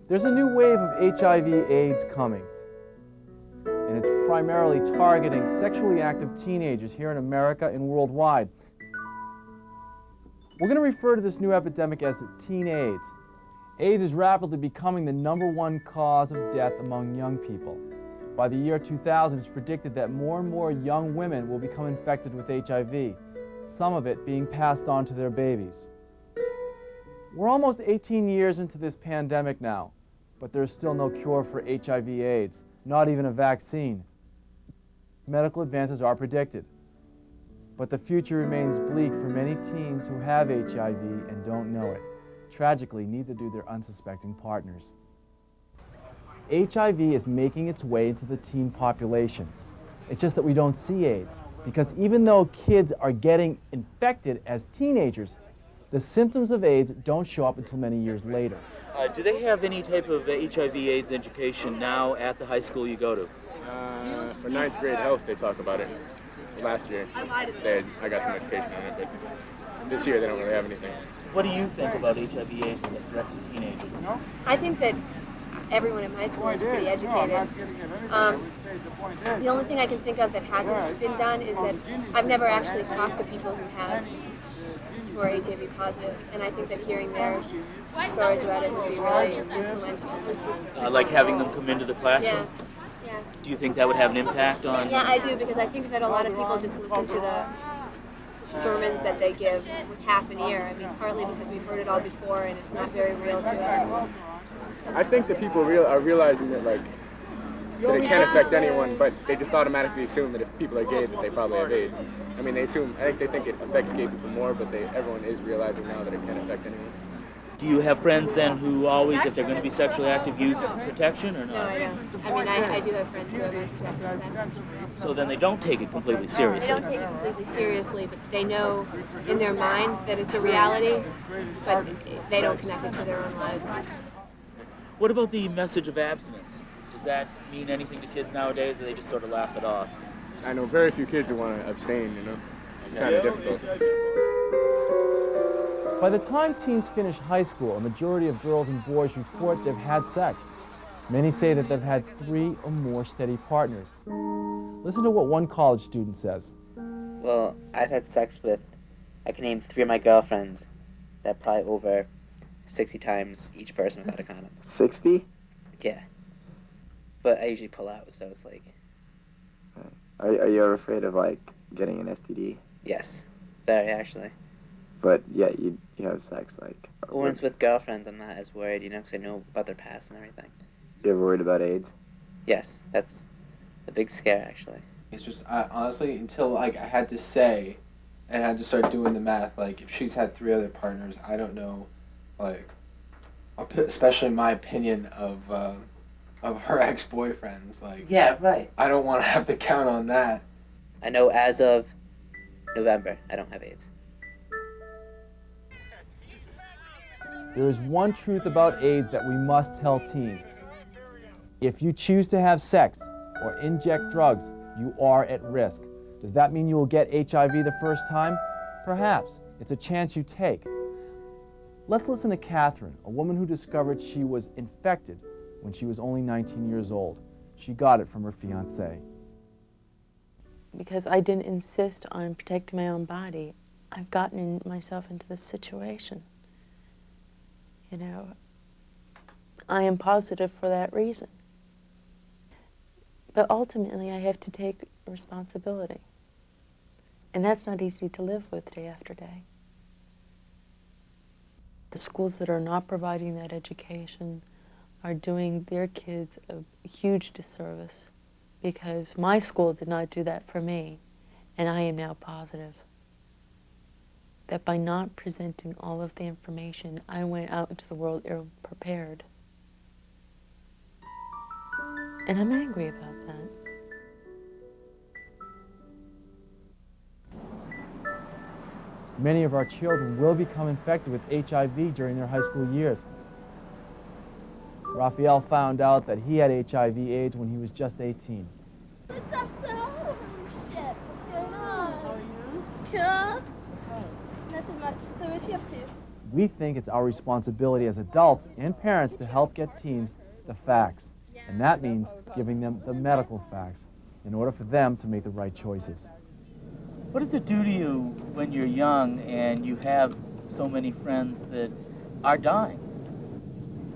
There's a new wave of HIV/AIDS coming, and it's primarily targeting sexually active teenagers here in America and worldwide. We're going to refer to this new epidemic as TeenAIDS. AIDS is rapidly becoming the #1 cause of death among young people. By the year 2000, it's predicted that more and more young women will become infected with HIV, some of it being passed on to their babies. We're almost 18 years into this pandemic now, but there's still no cure for HIV/AIDS, not even a vaccine. Medical advances are predicted, but the future remains bleak for many teens who have HIV and don't know it. Tragically, neither do their unsuspecting partners. HIV is making its way into the teen population. It's just that we don't see AIDS, because even though kids are getting infected as teenagers, the symptoms of AIDS don't show up until many years later. Do they have any type of HIV/AIDS education now at the high school you go to? For 9th grade health, they talk about it. Last year, I got some education on it, but this year they don't really have anything. What do you think about HIV/AIDS as a threat to teenagers? I think that everyone in my school is pretty educated. The only thing I can think of that hasn't been done is that I've never actually talked to people who are HIV positive, and I think that hearing their stories about it would be really influential. Like having them come into the classroom? Yeah. Do you think that would have an impact on? Yeah, I do, because I think that a lot of people just listen to the sermons that they give with half an ear. I mean, partly because we've heard it all before and it's not very real to us. I think that people are realizing that, like, that it can affect anyone, but they just automatically assume that if people are gay, that they probably have AIDS. I mean, I think they think it affects gay people more, but everyone is realizing now that it can affect anyone. Do you have friends then who always, if they're going to be sexually active, use protection or not? No, I don't. I mean, I do have friends who have unprotected sex. So then they don't take it completely seriously? They don't take it completely seriously, but they know in their mind that it's a reality, but they don't connect it to their own lives. What about the message of abstinence? Does that mean anything to kids nowadays, or they just sort of laugh it off? I know very few kids who want to abstain, you know. It's kind of difficult. By the time teens finish high school, a majority of girls and boys report they've had sex. Many say that they've had 3 or more steady partners. Listen to what one college student says. Well, I've had sex with, I can name 3 of my girlfriends that probably over 60 times each person without a condom. 60? Yeah. But I usually pull out, so it's like... Are you ever afraid of, like, getting an STD? Yes. Very, actually. But, yeah, you have sex, like... When it's with girlfriends, I'm not as worried, you know, because I know about their past and everything. You ever worried about AIDS? Yes, that's a big scare, actually. It's just, honestly, until, like, I had to say, and had to start doing the math, like, if she's had 3 other partners, I don't know, like, especially my opinion of her ex-boyfriends, like... Yeah, right. I don't want to have to count on that. I know as of November, I don't have AIDS. There is one truth about AIDS that we must tell teens. If you choose to have sex or inject drugs, you are at risk. Does that mean you will get HIV the first time? Perhaps. It's a chance you take. Let's listen to Catherine, a woman who discovered she was infected when she was only 19 years old. She got it from her fiancé. Because I didn't insist on protecting my own body, I've gotten myself into this situation. You know, I am positive for that reason. But ultimately, I have to take responsibility. And that's not easy to live with day after day. The schools that are not providing that education are doing their kids a huge disservice, because my school did not do that for me, and I am now positive that by not presenting all of the information, I went out into the world ill-prepared. And I'm angry about that. Many of our children will become infected with HIV during their high school years. Raphael found out that he had HIV/AIDS when he was just 18. What's up, so? Oh, shit. What's going on? How are you? Cool. What's up? Nothing much. So what's she up to? we think it's our responsibility as adults and parents to help get teens the facts. And that means giving them the medical facts in order for them to make the right choices. What does it do to you when you're young and you have so many friends that are dying?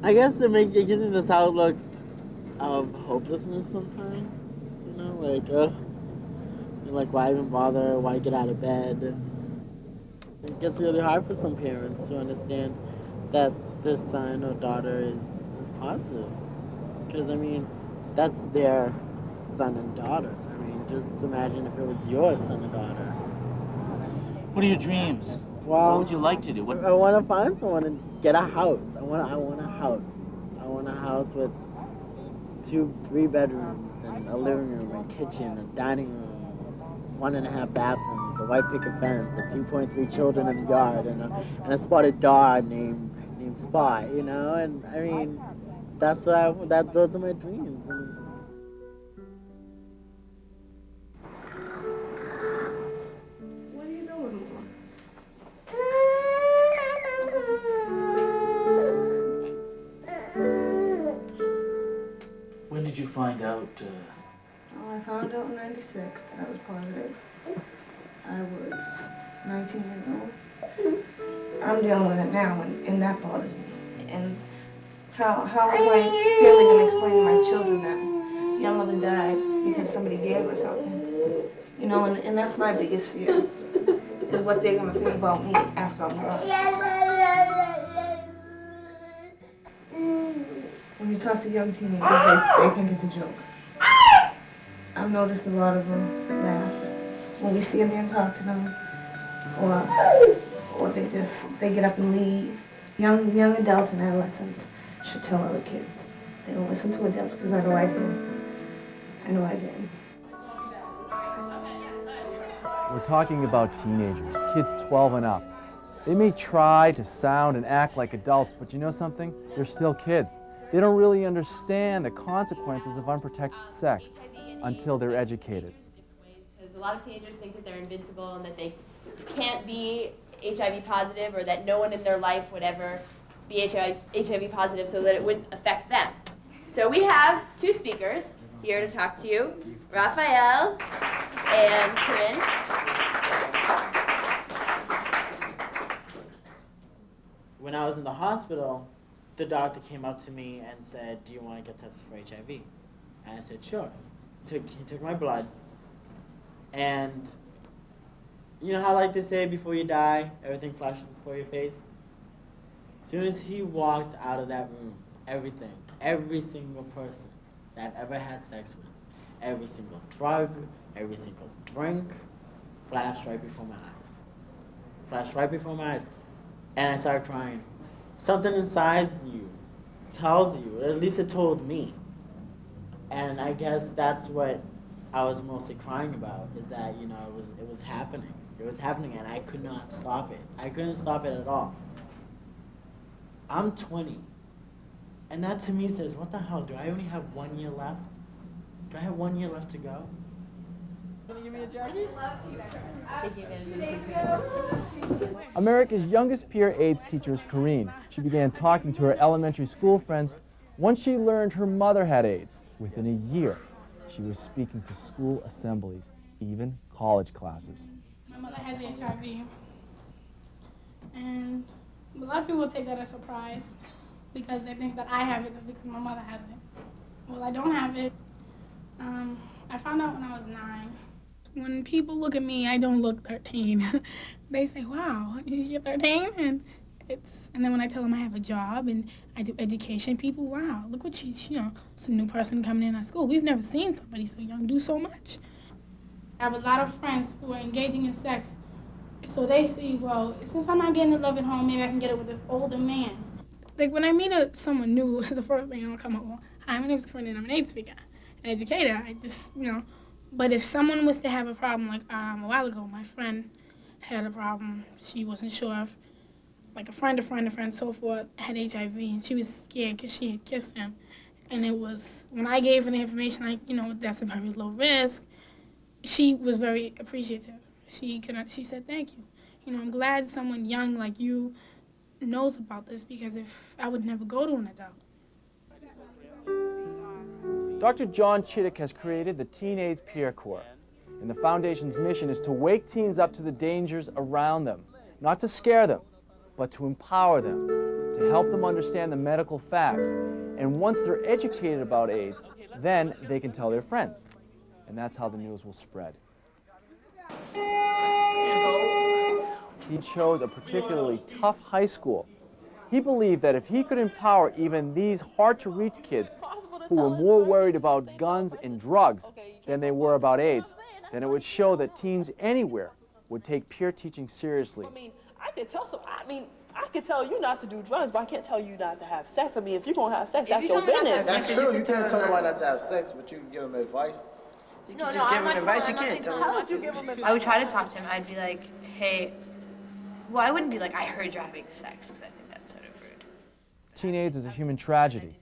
I guess it gives me this outlook of hopelessness sometimes. You know, like why even bother? Why get out of bed? It gets really hard for some parents to understand that their son or daughter is positive. Because, I mean, that's their son and daughter. I mean, just imagine if it was your son and daughter. What are your dreams? Well, what would you like to do? I want to find someone and get a house. I want a house. I want a house with 2-3 bedrooms and a living room and kitchen, a dining room, 1.5 bathrooms, a white picket fence, a 2.3 children in the yard, and a spotted dog named Spot. You know, and I mean, those are my dreams. What are you doing, Mom? When did you find out? Well, I found out in '96 that I was positive. I was 19 years old. I'm dealing with it now, and that bothers me. And how am I feeling and explaining to my children that your mother died because somebody gave her something? You know, and that's my biggest fear, is what they're going to think about me after I'm gone. When you talk to young teenagers, they think it's a joke. I've noticed a lot of them laugh when we stand there and talk to them, or they get up and leave. Young adults and adolescents should tell other kids. They don't listen to adults, because I know I did. We're talking about teenagers, kids 12 and up. They may try to sound and act like adults, but you know something? They're still kids. They don't really understand the consequences of unprotected sex until they're educated. Because a lot of teenagers think that they're invincible and that they can't be HIV positive, or that no one in their life would ever be HIV positive, so that it wouldn't affect them. So we have 2 speakers here to talk to you, Raphael and Corinne. When I was in the hospital, the doctor came up to me and said, "Do you want to get tested for HIV?" And I said, "Sure." He took my blood, and you know how like they say before you die, everything flashes before your face? As soon as he walked out of that room, every single person that I've ever had sex with, every single drug, every single drink, flashed right before my eyes. Flashed right before my eyes. And I started crying. Something inside you tells you, or at least it told me. And I guess that's what I was mostly crying about, is that, you know, it was happening. It was happening, and I could not stop it. I couldn't stop it at all. I'm 20, and that to me says, what the hell, do I only have 1 year left? Do I have 1 year left to go? Can you give me a jacket? America's youngest peer AIDS teacher is Corinne. She began talking to her elementary school friends once she learned her mother had AIDS. Within a year, she was speaking to school assemblies, even college classes. My mother has HIV, and a lot of people take that as a surprise because they think that I have it just because my mother has it. Well, I don't have it. I found out when I was 9. When people look at me, I don't look 13. They say, "Wow, you're 13?" And then when I tell them I have a job and I do education, people, "Wow, look what you know, some new person coming in at school. We've never seen somebody so young do so much." I have a lot of friends who are engaging in sex, so they see, well, since I'm not getting the love at home, maybe I can get it with this older man. Like when I meet someone new, the first thing I'll come up, well, "Hi, my name is Corinne and I'm an AIDS speaker, an educator." I just, you know, but if someone was to have a problem, like a while ago, my friend had a problem. She wasn't sure if, like a friend, so forth, had HIV, and she was scared because she had kissed him. And it was, when I gave her the information, like, you know, that's a very low risk, she was very appreciative. She said, "Thank you. You know, I'm glad someone young like you knows about this, because if I would never go to an adult. Dr. John Chittick has created the TeenAIDS Peer Corps, and the Foundation's mission is to wake teens up to the dangers around them, not to scare them, but to empower them, to help them understand the medical facts. And once they're educated about AIDS, then they can tell their friends. And that's how the news will spread. He chose a particularly tough high school. He believed that if he could empower even these hard-to-reach kids who were more worried about guns and drugs than they were about AIDS, then it would show that teens anywhere would take peer teaching seriously. I could tell you not to do drugs, but I can't tell you not to have sex. I mean, if you're gonna have sex, that's your business. That's true. You can't tell nobody not to have sex, but you can give them advice. You can just give them advice. You can't tell them. How would you give them advice? I would try to talk to him. I'd be like, hey, well, I wouldn't be like, I heard you're having sex, because I think that's sort of rude. TeenAIDS is a human tragedy.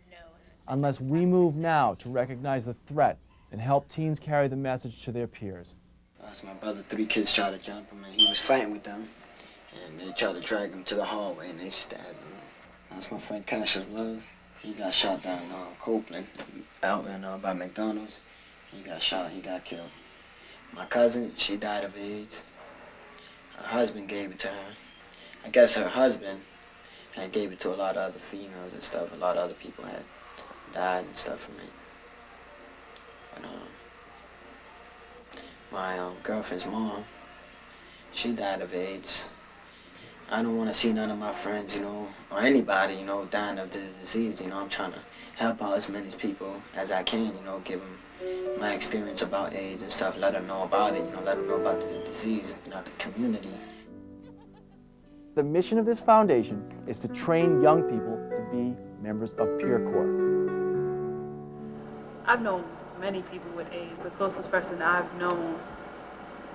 Unless we move now to recognize the threat and help teens carry the message to their peers. That's my brother. 3 kids tried to jump him, and he was fighting with them. And they tried to drag him to the hallway, and they stabbed him. That's my friend Cassius Love. He got shot down in Copeland, out in by McDonald's. He got shot. He got killed. My cousin, she died of AIDS. Her husband gave it to her. I guess her husband had gave it to a lot of other females and stuff. A lot of other people had died and stuff from it. But my girlfriend's mom, she died of AIDS. I don't want to see none of my friends, or anybody, dying of this disease. I'm trying to help out as many people as I can, give them my experience about AIDS and stuff, let them know about it, let them know about this disease in our community. The mission of this foundation is to train young people to be members of Peer Corps. I've known many people with AIDS. The closest person I've known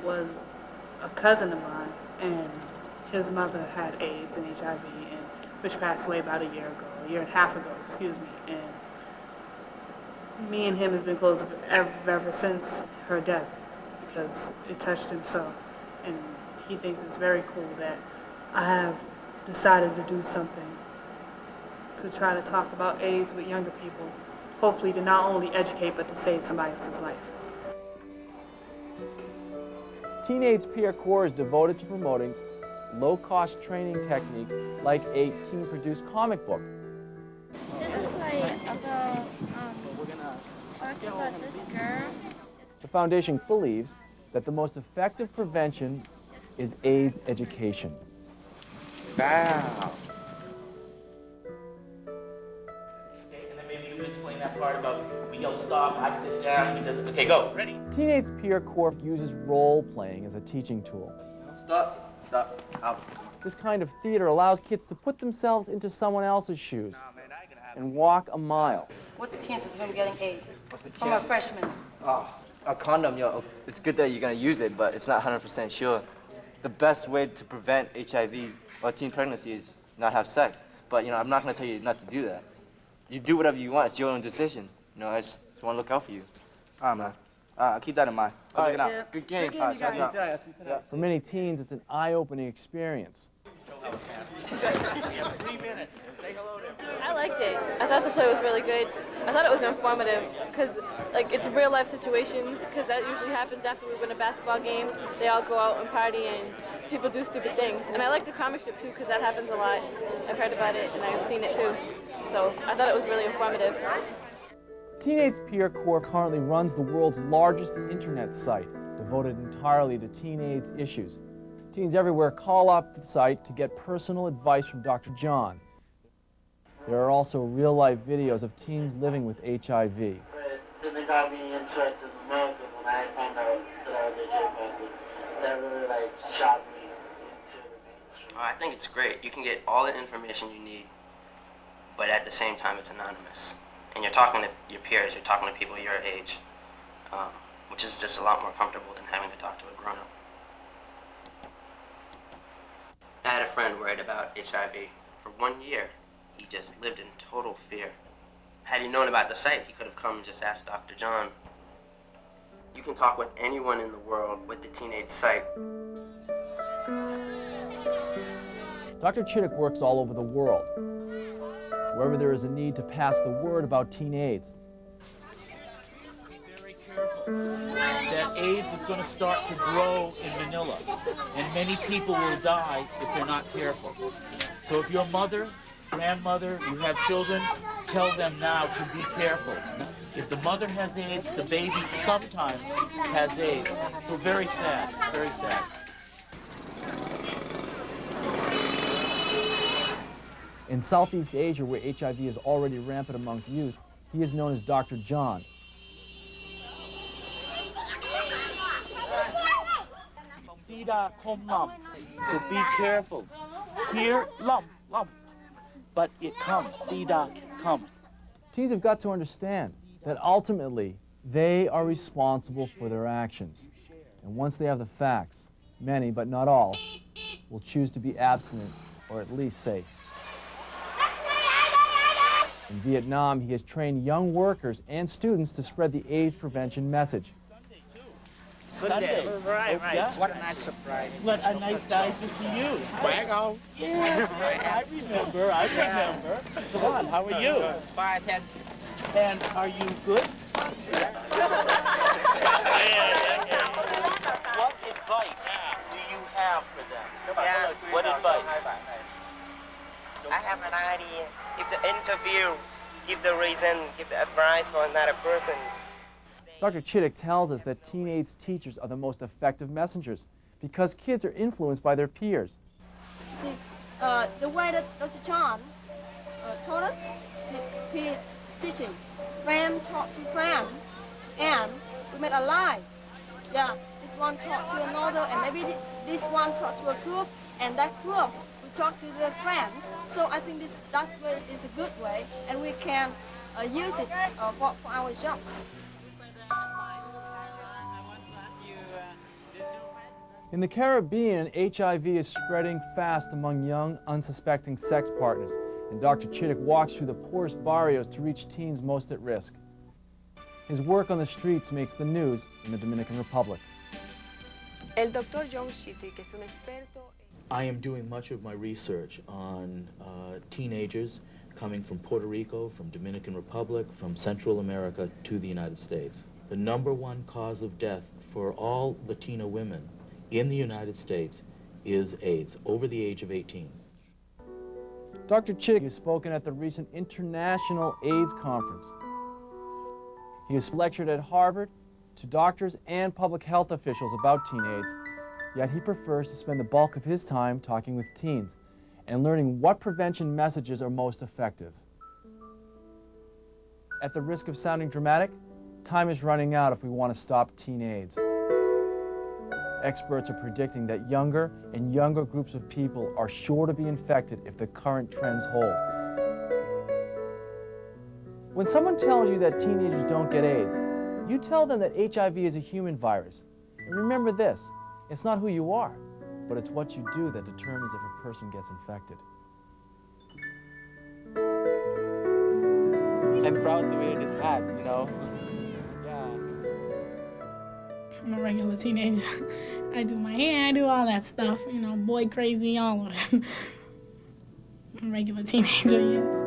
was a cousin of mine, and his mother had AIDS and HIV, which passed away about a year and a half ago, excuse me. And me and him has been close ever since her death, because it touched him so. And he thinks it's very cool that I have decided to do something to try to talk about AIDS with younger people, hopefully to not only educate, but to save somebody else's life. TeenAIDS Peer Corps is devoted to promoting low-cost training techniques like a teen-produced comic book. This is like about talking about this girl. The foundation believes that the most effective prevention is AIDS education. Wow. Okay, and then maybe you can explain that part about we yell stop, I sit down, he doesn't. Okay, go. Ready? TeenAIDS Peer Corps uses role-playing as a teaching tool. Stop. Stop. Out. This kind of theater allows kids to put themselves into someone else's shoes and walk a mile. What's the chances of him getting AIDS? What's the From a chance? freshman. Oh, a condom, it's good that you're gonna use it, but it's not 100% sure. The best way to prevent HIV or teen pregnancy is not have sex. But I'm not gonna tell you not to do that. You do whatever you want. It's your own decision. I just want to look out for you. All right, man. I'll keep that in mind. All Check it right. out. Good game. All right, shout out. For many teens, it's an eye-opening experience. We have 3 minutes. Say hello to everyone. I liked it. I thought the play was really good. I thought it was informative because, it's real life situations. Because that usually happens after we win a basketball game. They all go out and party and people do stupid things. And I like the comic strip too because that happens a lot. I've heard about it and I've seen it too. So I thought it was really informative. TeenAIDS Peer Corps currently runs the world's largest internet site devoted entirely to teen AIDS issues. Teens everywhere call up the site to get personal advice from Dr. John. There are also real-life videos of teens living with HIV. The thing that got me interested the most was when I found out that I was HIV positive. That really shocked me into the mainstream. I think it's great. You can get all the information you need, but at the same time it's anonymous. And you're talking to your peers, you're talking to people your age, which is just a lot more comfortable than having to talk to a grown-up. I had a friend worried about HIV. For 1 year, he just lived in total fear. Had he known about the site, he could have come and just asked Dr. John. You can talk with anyone in the world with the TeenAIDS site. Dr. Chittick works all over the world, wherever there is a need to pass the word about TeenAIDS. Very careful. That AIDS is going to start to grow in Manila, and many people will die if they're not careful. So if your mother, grandmother, you have children, tell them now to be careful. If the mother has AIDS, the baby sometimes has AIDS. So very sad, very sad. In Southeast Asia, where HIV is already rampant among youth, he is known as Dr. John. Sida kom lump. So be careful. Here, lump, lump. But it comes. Sida come. Teens have got to understand that ultimately they are responsible for their actions. And once they have the facts, many, but not all, will choose to be abstinent or at least safe. In Vietnam, he has trained young workers and students to spread the AIDS prevention message. Sunday. Right, right. Yeah. What a nice surprise. What a nice sight to see you. Wago. Yes, I remember, I remember. Come on, how are you? Fine, and are you good? What advice do you have for them? Yeah. What advice? I have an idea. If the interview, give the reason, give the advice for another person. Dr. Chittick tells us that TeenAIDS teachers are the most effective messengers because kids are influenced by their peers. See, the way that Dr. John taught us, he teaching, friend taught to friend, and we made a line. Yeah, this one taught to another, and maybe this one taught to a group, and that group we talk to their friends. So I think that way is a good way, and we can use it for our jobs. In the Caribbean, HIV is spreading fast among young, unsuspecting sex partners, and Dr. Chittick walks through the poorest barrios to reach teens most at risk. His work on the streets makes the news in the Dominican Republic. El Dr. John Chittick es un experto. I am doing much of my research on teenagers coming from Puerto Rico, from Dominican Republic, from Central America to the United States. The #1 cause of death for all Latina women in the United States is AIDS, over the age of 18. Dr. Chittick has spoken at the recent International AIDS Conference. He has lectured at Harvard to doctors and public health officials about TeenAIDS, yet he prefers to spend the bulk of his time talking with teens and learning what prevention messages are most effective. At the risk of sounding dramatic, time is running out if we want to stop TeenAIDS. Experts are predicting that younger and younger groups of people are sure to be infected if the current trends hold. When someone tells you that teenagers don't get AIDS, you tell them that HIV is a human virus. And remember this, it's not who you are, but it's what you do that determines if a person gets infected. I'm proud to wear this hat, you know? I'm a regular teenager. I do my hair, I do all that stuff, you know, boy crazy, all of it. I'm a regular teenager, yes.